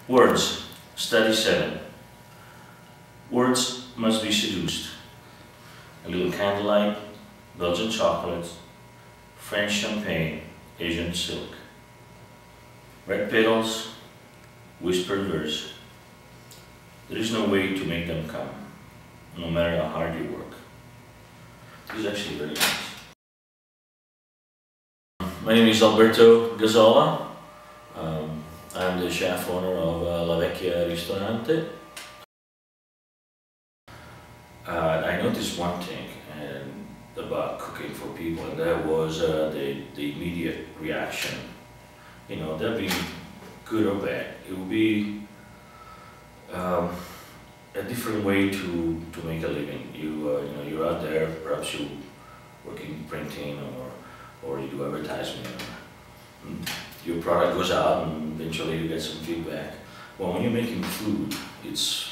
Words, study 7. Words must be seduced. A little candlelight, Belgian chocolate, French champagne, Asian silk. Red petals, whispered verse. There is no way to make them come, no matter how hard you work. This is actually very nice. My name is Alberto Gazzola. I'm the chef owner of Vecchia Ristorante. I noticed one thing about cooking for people, and that was the immediate reaction. You know, that being good or bad, it will be a different way to make a living. You know, you're out there, perhaps you working printing or you do advertisement. Your product goes out and eventually you get some feedback. Well, when you're making food, it's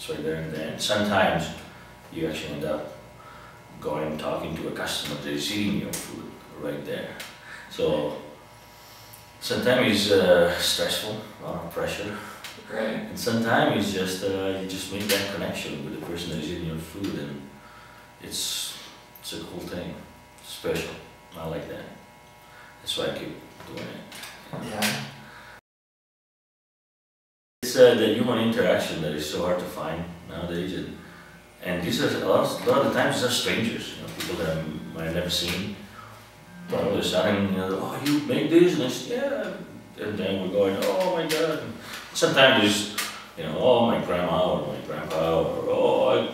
right there and then. Sometimes you actually end up going and talking to a customer that is eating your food right there. So sometimes it's stressful, a lot of pressure. Right. And sometimes it's just you just make that connection with the person that is eating your food, and it's a cool thing, special. I like that. That's why I keep doing it. Yeah. It's the human interaction that is so hard to find nowadays, and these are a lot of the times these are strangers, you know, people that I might have never seen. But all of a sudden, you know, oh, you make this, and I say, yeah, and then we're going, oh my God. And sometimes there's, you know, oh, my grandma or my grandpa or oh,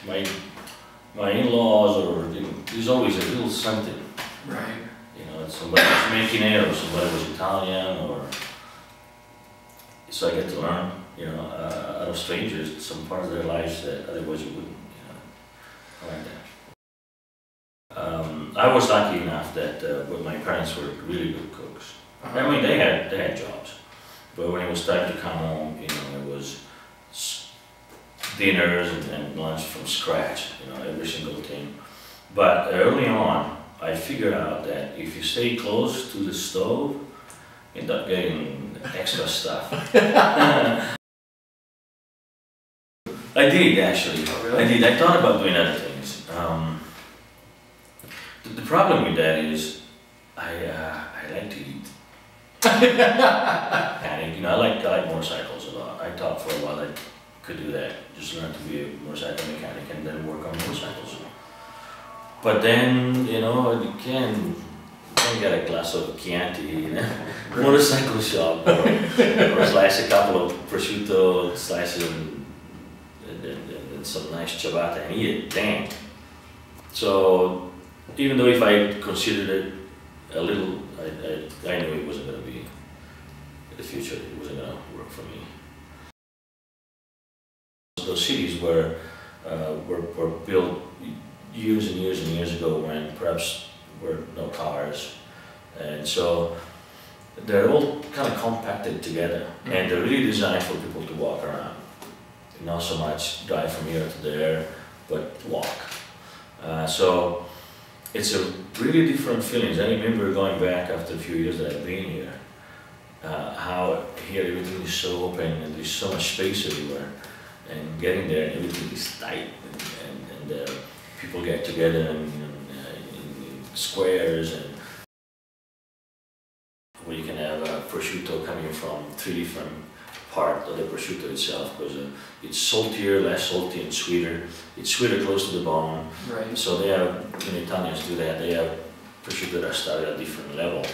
my in-laws, or there's always a little something. Right. You know, somebody was making it, or somebody was Italian, or so I get to learn, you know, out of strangers some part of their lives that otherwise you wouldn't. You know, I like that. I was lucky enough that but my parents were really good cooks. I mean, they had jobs, but when it was time to come home, you know, it was dinners and lunch from scratch, you know, every single thing. But early on, I figured out that if you stay close to the stove, you end up getting extra stuff. I did actually. Oh, really? I did. I thought about doing other things. The problem with that is I like to eat. And you know, I like motorcycles a lot. I thought for a while I could do that, just learn to be a motorcycle mechanic and then work on motorcycles. But then, you know, you can get a glass of Chianti in a motorcycle shop, or slice a couple of prosciutto slices and some nice ciabatta and eat it. Dang. So even though if I considered it a little, I knew it wasn't going to be the future. It wasn't going to work for me. Those cities were built years and years and years ago when perhaps were no cars, and so they're all kind of compacted together, and they're really designed for people to walk around. Not so much drive from here to there, but walk. So it's a really different feeling. I remember going back after a few years that I've been here, how here everything is so open and there's so much space everywhere, and getting there and everything is tight, and people get together in squares, and where you can have prosciutto coming from 3 different parts of the prosciutto itself, because it's saltier, less salty, and sweeter. It's sweeter close to the bone. Right. So they have, when Italians do that, they have prosciutto that start at a different level,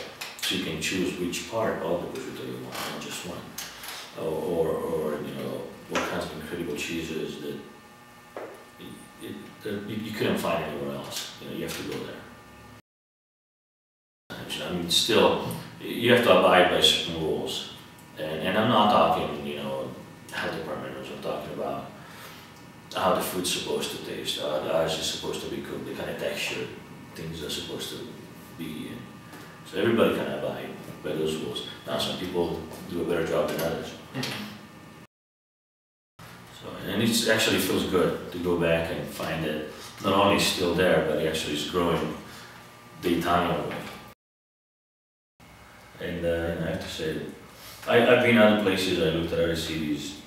so you can choose which part of the prosciutto you want, not just one. Or you know, what kinds of incredible cheeses that you couldn't find anywhere else. You know, you have to go there. I mean, still, you have to abide by certain rules. And I'm not talking, you know, health department rules. I'm talking about how the food's supposed to taste, how it's supposed to be cooked, the kind of texture things are supposed to be. So everybody can abide by those rules. Now, some people do a better job than others. And it actually feels good to go back and find that not only it's still there, but it actually is growing the Italian way. And I have to say, I've been other places, I looked at other cities,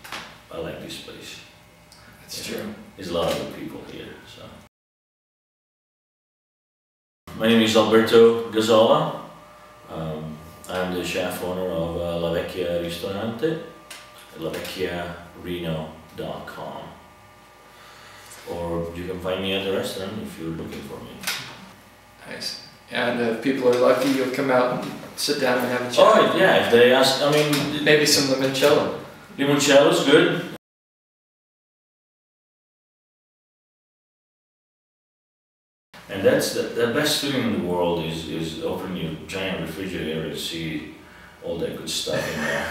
I like this place. That's true. There's a lot of good people here, so. My name is Alberto Gazzola. I'm the chef owner of La Vecchia Ristorante, lavecchiareno.com. Or you can find me at the restaurant if you're looking for me. Nice. And if people are lucky, you'll come out and sit down and have a chat. Oh yeah, if they ask, I mean... Maybe some limoncello. Limoncello's good. And that's the best feeling in the world is opening your giant refrigerator to see all that good stuff in there.